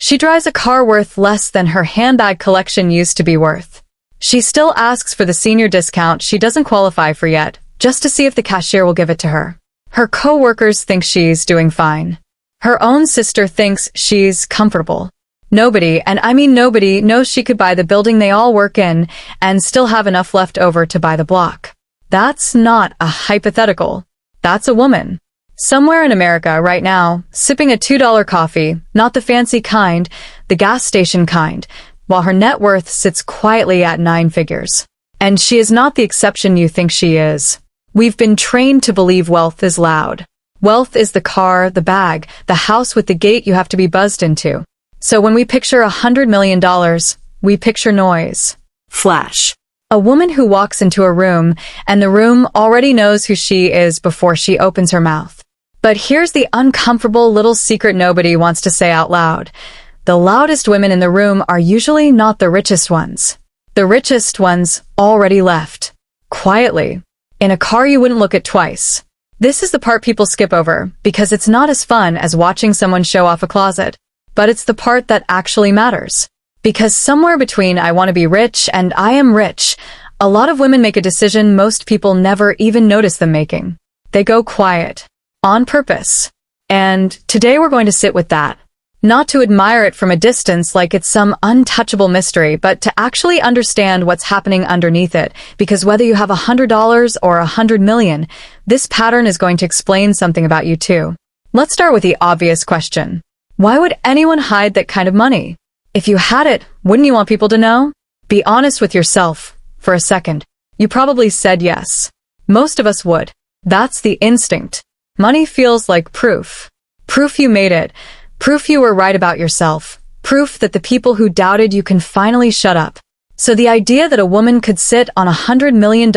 She drives a car worth less than her handbag collection used to be worth. She still asks for the senior discount she doesn't qualify for yet, just to see if the cashier will give it to her. Her co-workers think she's doing fine. Her own sister thinks she's comfortable. Nobody, and I mean nobody, knows she could buy the building they all work in and still have enough left over to buy the block. That's not a hypothetical. That's a woman. Somewhere in America right now, sipping a $2 coffee, not the fancy kind, the gas station kind, while her net worth sits quietly at 9 figures. And she is not the exception you think she is. We've been trained to believe wealth is loud. Wealth is the car, the bag, the house with the gate you have to be buzzed into. So when we picture $100 million, we picture noise. Flash. A woman who walks into a room, and the room already knows who she is before she opens her mouth. But here's the uncomfortable little secret nobody wants to say out loud. The loudest women in the room are usually not the richest ones. The richest ones already left. Quietly. In a car you wouldn't look at twice. This is the part people skip over, because it's not as fun as watching someone show off a closet. But it's the part that actually matters. Because somewhere between I want to be rich and I am rich, a lot of women make a decision most people never even notice them making. They go quiet. On purpose. And today we're going to sit with that. Not to admire it from a distance like it's some untouchable mystery, but to actually understand what's happening underneath it, because whether you have $100 or $100 million, this pattern is going to explain something about you too. Let's start with the obvious question. Why would anyone hide that kind of money? If you had it, wouldn't you want people to know? Be honest with yourself for a second. You probably said yes. Most of us would. That's the instinct. Money feels like proof. Proof you made it. Proof you were right about yourself. Proof that the people who doubted you can finally shut up. So the idea that a woman could sit on $100 million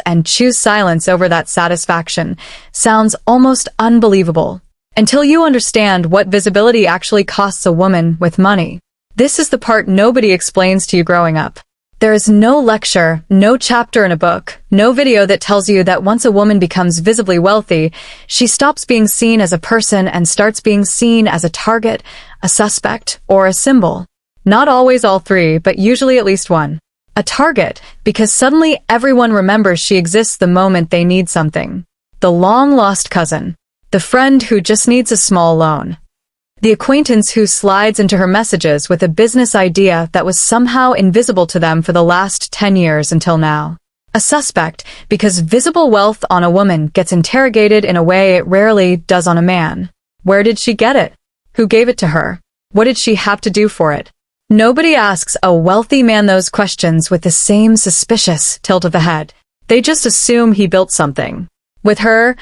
and choose silence over that satisfaction sounds almost unbelievable. Until you understand what visibility actually costs a woman with money. This is the part nobody explains to you growing up. There is no lecture, no chapter in a book, no video that tells you that once a woman becomes visibly wealthy, she stops being seen as a person and starts being seen as a target, a suspect, or a symbol. Not always all three, but usually at least one. A target, because suddenly everyone remembers she exists the moment they need something. The long-lost cousin. The friend who just needs a small loan. The acquaintance who slides into her messages with a business idea that was somehow invisible to them for the last 10 years until now. A suspect, because visible wealth on a woman gets interrogated in a way it rarely does on a man. Where did she get it? Who gave it to her? What did she have to do for it? Nobody asks a wealthy man those questions with the same suspicious tilt of the head. They just assume he built something. With her,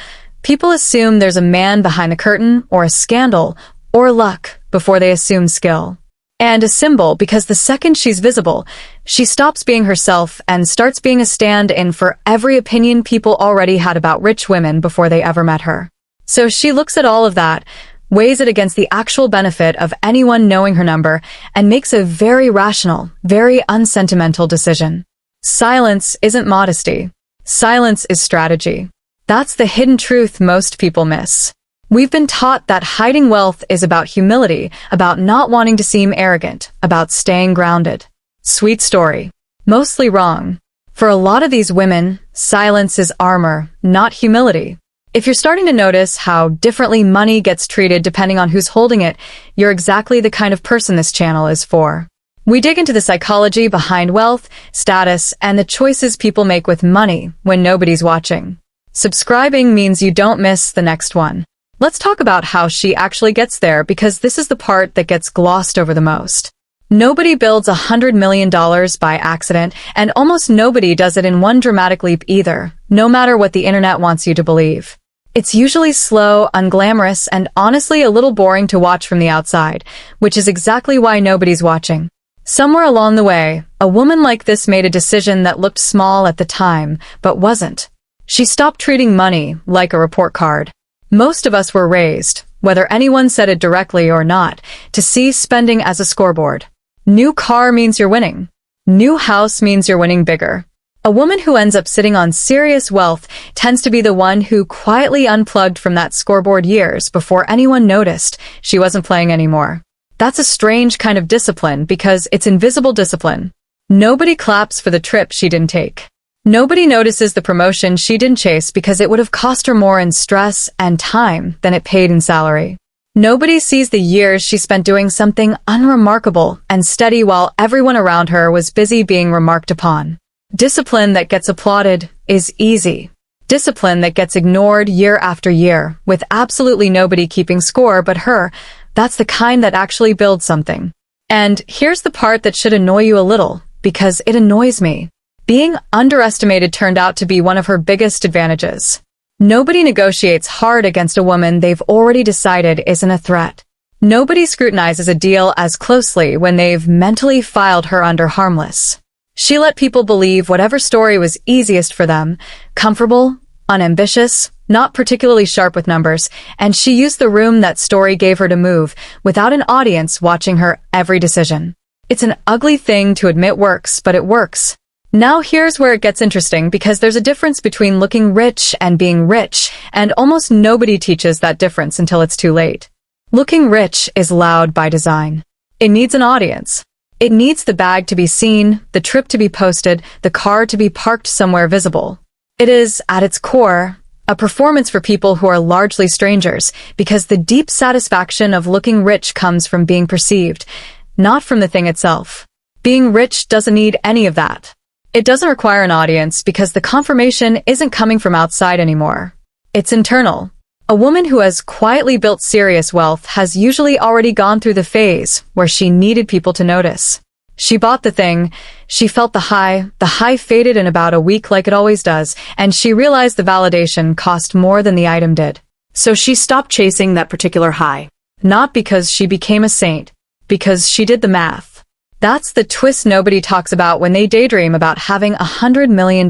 people assume there's a man behind the curtain, or a scandal, or luck, before they assume skill. And a symbol, because the second she's visible, she stops being herself and starts being a stand-in for every opinion people already had about rich women before they ever met her. So she looks at all of that, weighs it against the actual benefit of anyone knowing her number, and makes a very rational, very unsentimental decision. Silence isn't modesty. Silence is strategy. That's the hidden truth most people miss. We've been taught that hiding wealth is about humility, about not wanting to seem arrogant, about staying grounded. Sweet story. Mostly wrong. For a lot of these women, silence is armor, not humility. If you're starting to notice how differently money gets treated depending on who's holding it, you're exactly the kind of person this channel is for. We dig into the psychology behind wealth, status, and the choices people make with money when nobody's watching. Subscribing means you don't miss the next one. Let's talk about how she actually gets there, because this is the part that gets glossed over the most. Nobody builds $100 million by accident, and almost nobody does it in one dramatic leap either, no matter what the internet wants you to believe. It's usually slow, unglamorous, and honestly a little boring to watch from the outside, which is exactly why nobody's watching. Somewhere along the way, a woman like this made a decision that looked small at the time, but wasn't. She stopped treating money like a report card. Most of us were raised, whether anyone said it directly or not, to see spending as a scoreboard. New car means you're winning. New house means you're winning bigger. A woman who ends up sitting on serious wealth tends to be the one who quietly unplugged from that scoreboard years before anyone noticed she wasn't playing anymore. That's a strange kind of discipline because it's invisible discipline. Nobody claps for the trip she didn't take. Nobody notices the promotion she didn't chase because it would have cost her more in stress and time than it paid in salary. Nobody sees the years she spent doing something unremarkable and steady while everyone around her was busy being remarked upon. Discipline that gets applauded is easy. Discipline that gets ignored year after year, with absolutely nobody keeping score but her, that's the kind that actually builds something. And here's the part that should annoy you a little, because it annoys me. Being underestimated turned out to be one of her biggest advantages. Nobody negotiates hard against a woman they've already decided isn't a threat. Nobody scrutinizes a deal as closely when they've mentally filed her under harmless. She let people believe whatever story was easiest for them, comfortable, unambitious, not particularly sharp with numbers, and she used the room that story gave her to move, without an audience watching her every decision. It's an ugly thing to admit works, but it works. Now here's where it gets interesting because there's a difference between looking rich and being rich, and almost nobody teaches that difference until it's too late. Looking rich is loud by design. It needs an audience. It needs the bag to be seen, the trip to be posted, the car to be parked somewhere visible. It is, at its core, a performance for people who are largely strangers, because the deep satisfaction of looking rich comes from being perceived, not from the thing itself. Being rich doesn't need any of that. It doesn't require an audience because the confirmation isn't coming from outside anymore. It's internal. A woman who has quietly built serious wealth has usually already gone through the phase where she needed people to notice. She bought the thing, she felt the high faded in about a week like it always does, and she realized the validation cost more than the item did. So she stopped chasing that particular high. Not because she became a saint, because she did the math. That's the twist nobody talks about when they daydream about having $100 million.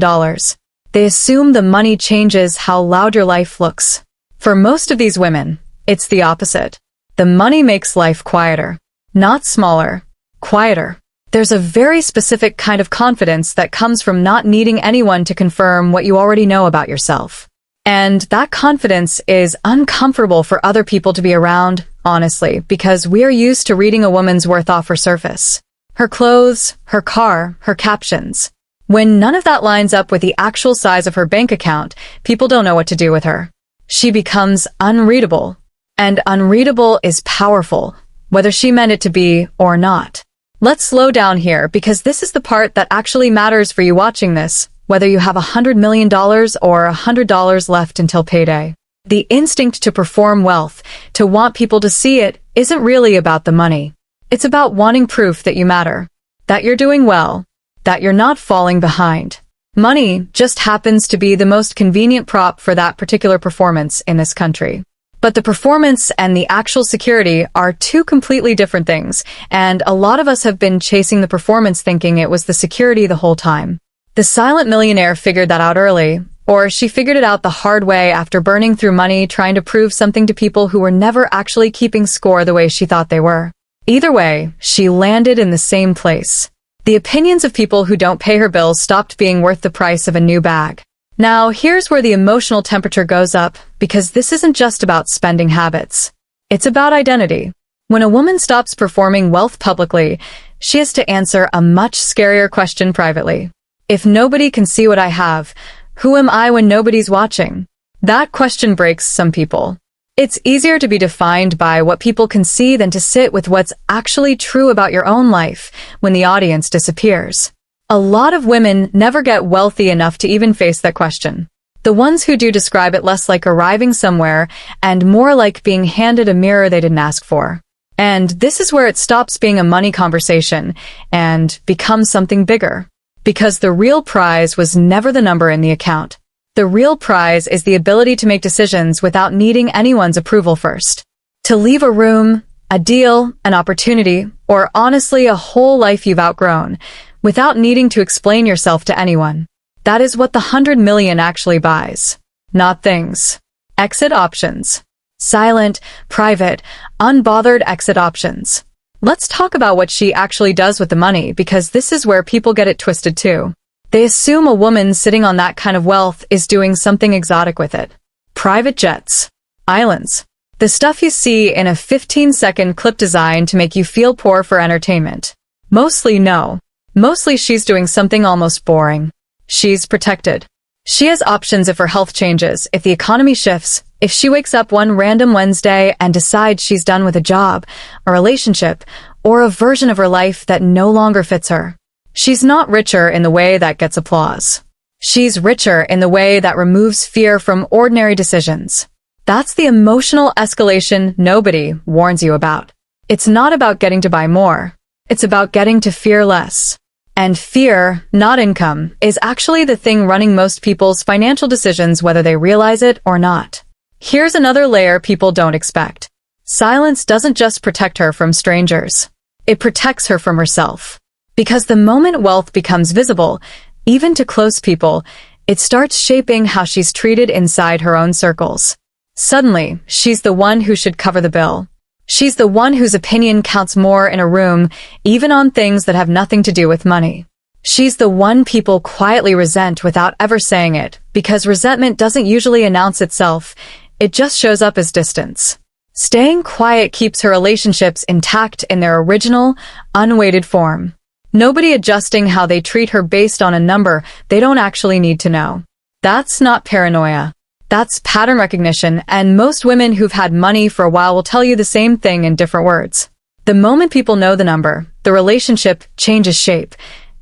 They assume the money changes how loud your life looks. For most of these women, it's the opposite. The money makes life quieter. Not smaller, quieter. There's a very specific kind of confidence that comes from not needing anyone to confirm what you already know about yourself. And that confidence is uncomfortable for other people to be around, honestly, because we are used to reading a woman's worth off her surface. Her clothes, her car, her captions. When none of that lines up with the actual size of her bank account, people don't know what to do with her. She becomes unreadable. And unreadable is powerful, whether she meant it to be or not. Let's slow down here because this is the part that actually matters for you watching this, whether you have $100 million or $100 left until payday. The instinct to perform wealth, to want people to see it, isn't really about the money. It's about wanting proof that you matter, that you're doing well, that you're not falling behind. Money just happens to be the most convenient prop for that particular performance in this country. But the performance and the actual security are two completely different things, and a lot of us have been chasing the performance thinking it was the security the whole time. The silent millionaire figured that out early, or she figured it out the hard way after burning through money trying to prove something to people who were never actually keeping score the way she thought they were. Either way, she landed in the same place. The opinions of people who don't pay her bills stopped being worth the price of a new bag. Now, here's where the emotional temperature goes up, because this isn't just about spending habits. It's about identity. When a woman stops performing wealth publicly, she has to answer a much scarier question privately. If nobody can see what I have, who am I when nobody's watching? That question breaks some people. It's easier to be defined by what people can see than to sit with what's actually true about your own life when the audience disappears. A lot of women never get wealthy enough to even face that question. The ones who do describe it less like arriving somewhere and more like being handed a mirror they didn't ask for. And this is where it stops being a money conversation and becomes something bigger. Because the real prize was never the number in the account. The real prize is the ability to make decisions without needing anyone's approval first. To leave a room, a deal, an opportunity, or honestly a whole life you've outgrown, without needing to explain yourself to anyone. That is what the 100 million actually buys. Not things. Exit options. Silent, private, unbothered exit options. Let's talk about what she actually does with the money, because this is where people get it twisted too. They assume a woman sitting on that kind of wealth is doing something exotic with it. Private jets, islands, The stuff you see in a 15-second clip designed to make you feel poor for entertainment. Mostly no. Mostly she's doing something almost boring. She's protected. She has options if her health changes, if the economy shifts, if she wakes up one random Wednesday and decides she's done with a job, a relationship, or a version of her life that no longer fits her. She's not richer in the way that gets applause. She's richer in the way that removes fear from ordinary decisions. That's the emotional escalation nobody warns you about. It's not about getting to buy more. It's about getting to fear less. And fear, not income, is actually the thing running most people's financial decisions whether they realize it or not. Here's another layer people don't expect. Silence doesn't just protect her from strangers. It protects her from herself. Because the moment wealth becomes visible, even to close people, it starts shaping how she's treated inside her own circles. Suddenly, she's the one who should cover the bill. She's the one whose opinion counts more in a room, even on things that have nothing to do with money. She's the one people quietly resent without ever saying it, because resentment doesn't usually announce itself, it just shows up as distance. Staying quiet keeps her relationships intact in their original, unweighted form. Nobody adjusting how they treat her based on a number they don't actually need to know. That's not paranoia. That's pattern recognition, and most women who've had money for a while will tell you the same thing in different words. The moment people know the number, the relationship changes shape,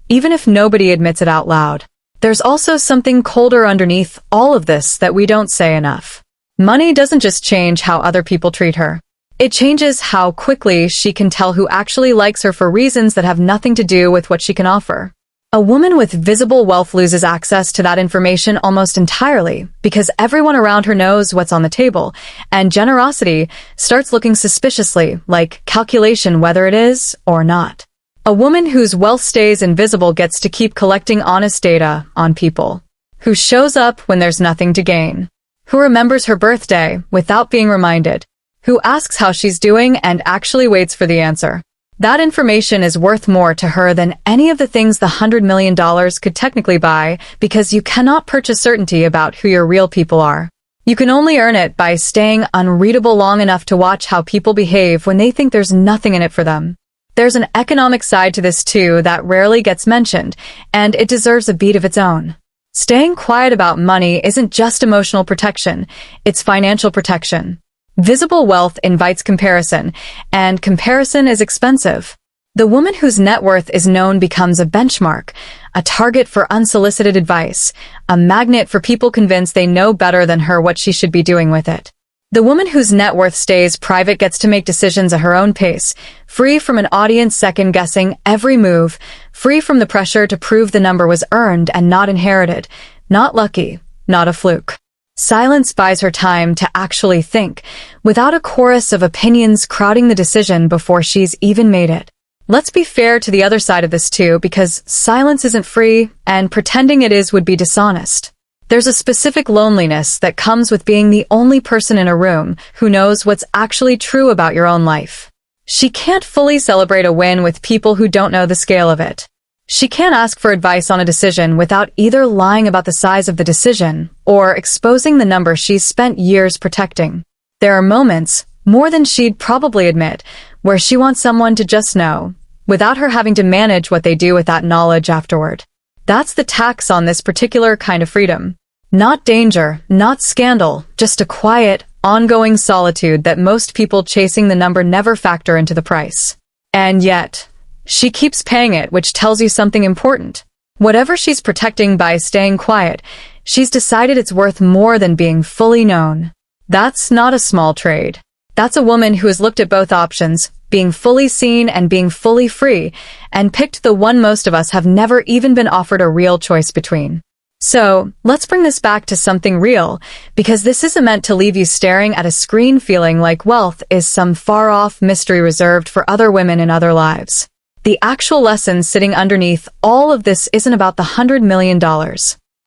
even if nobody admits it out loud. There's also something colder underneath all of this that we don't say enough. Money doesn't just change how other people treat her. It changes how quickly she can tell who actually likes her for reasons that have nothing to do with what she can offer. A woman with visible wealth loses access to that information almost entirely because everyone around her knows what's on the table, and generosity starts looking suspiciously like calculation whether it is or not. A woman whose wealth stays invisible gets to keep collecting honest data on people. Who shows up when there's nothing to gain. Who remembers her birthday without being reminded. Who asks how she's doing and actually waits for the answer. That information is worth more to her than any of the things the $100 million could technically buy, because you cannot purchase certainty about who your real people are. You can only earn it by staying unreadable long enough to watch how people behave when they think there's nothing in it for them. There's an economic side to this too that rarely gets mentioned, and it deserves a beat of its own. Staying quiet about money isn't just emotional protection, it's financial protection. Visible wealth invites comparison, and comparison is expensive. The woman whose net worth is known becomes a benchmark, a target for unsolicited advice, a magnet for people convinced they know better than her what she should be doing with it. The woman whose net worth stays private gets to make decisions at her own pace, free from an audience second-guessing every move, free from the pressure to prove the number was earned and not inherited, not lucky, not a fluke. Silence buys her time to actually think, without a chorus of opinions crowding the decision before she's even made it. Let's be fair to the other side of this too, because silence isn't free, and pretending it is would be dishonest. There's a specific loneliness that comes with being the only person in a room who knows what's actually true about your own life. She can't fully celebrate a win with people who don't know the scale of it. She can't ask for advice on a decision without either lying about the size of the decision or exposing the number she's spent years protecting. There are moments, more than she'd probably admit, where she wants someone to just know, without her having to manage what they do with that knowledge afterward. That's the tax on this particular kind of freedom. Not danger, not scandal, just a quiet, ongoing solitude that most people chasing the number never factor into the price. And yet, she keeps paying it, which tells you something important. Whatever she's protecting by staying quiet, she's decided it's worth more than being fully known. That's not a small trade. That's a woman who has looked at both options, being fully seen and being fully free, and picked the one most of us have never even been offered a real choice between. So, let's bring this back to something real, because this isn't meant to leave you staring at a screen feeling like wealth is some far-off mystery reserved for other women in other lives. The actual lesson sitting underneath all of this isn't about the $100 million.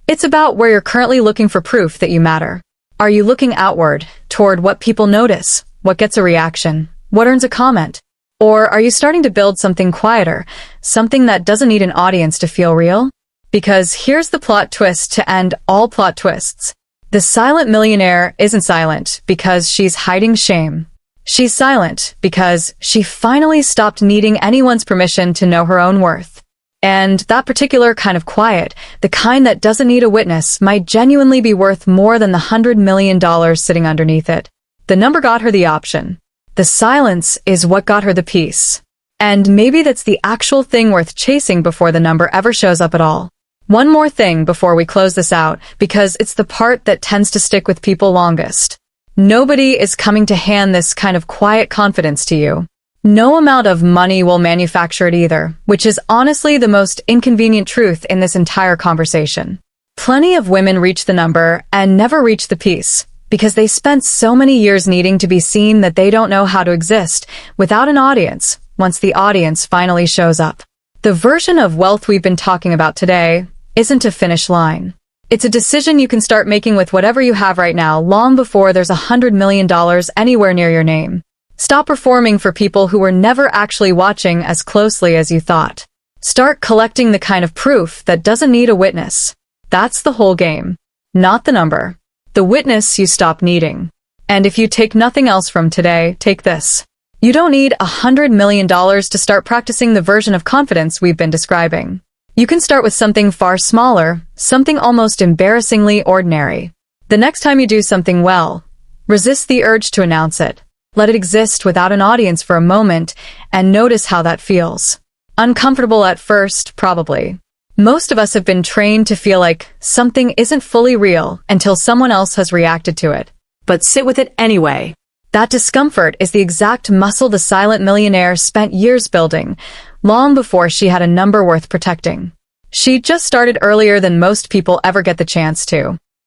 It's about where you're currently looking for proof that you matter. Are you looking outward, toward what people notice, what gets a reaction, what earns a comment? Or are you starting to build something quieter, something that doesn't need an audience to feel real? Because here's the plot twist to end all plot twists. The silent millionaire isn't silent because she's hiding shame. She's silent because she finally stopped needing anyone's permission to know her own worth. And that particular kind of quiet, the kind that doesn't need a witness, might genuinely be worth more than the $100 million sitting underneath it. The number got her the option. The silence is what got her the peace. And maybe that's the actual thing worth chasing before the number ever shows up at all. One more thing before we close this out, because it's the part that tends to stick with people longest. Nobody is coming to hand this kind of quiet confidence to you. No amount of money will manufacture it either, which is honestly the most inconvenient truth in this entire conversation. Plenty of women reach the number and never reach the peace, because they spent so many years needing to be seen that they don't know how to exist without an audience once the audience finally shows up. The version of wealth we've been talking about today isn't a finish line. It's a decision you can start making with whatever you have right now long before there's $100 million anywhere near your name. Stop performing for people who were never actually watching as closely as you thought. Start collecting the kind of proof that doesn't need a witness. That's the whole game. Not the number. The witness you stop needing. And if you take nothing else from today, take this. You don't need $100 million to start practicing the version of confidence we've been describing. You can start with something far smaller, something almost embarrassingly ordinary. The next time you do something well, resist the urge to announce it. Let it exist without an audience for a moment and notice how that feels. Uncomfortable at first, probably. Most of us have been trained to feel like something isn't fully real until someone else has reacted to it. But sit with it anyway. That discomfort is the exact muscle the silent millionaire spent years building, long before she had a number worth protecting. She just started earlier than most people ever get the chance to.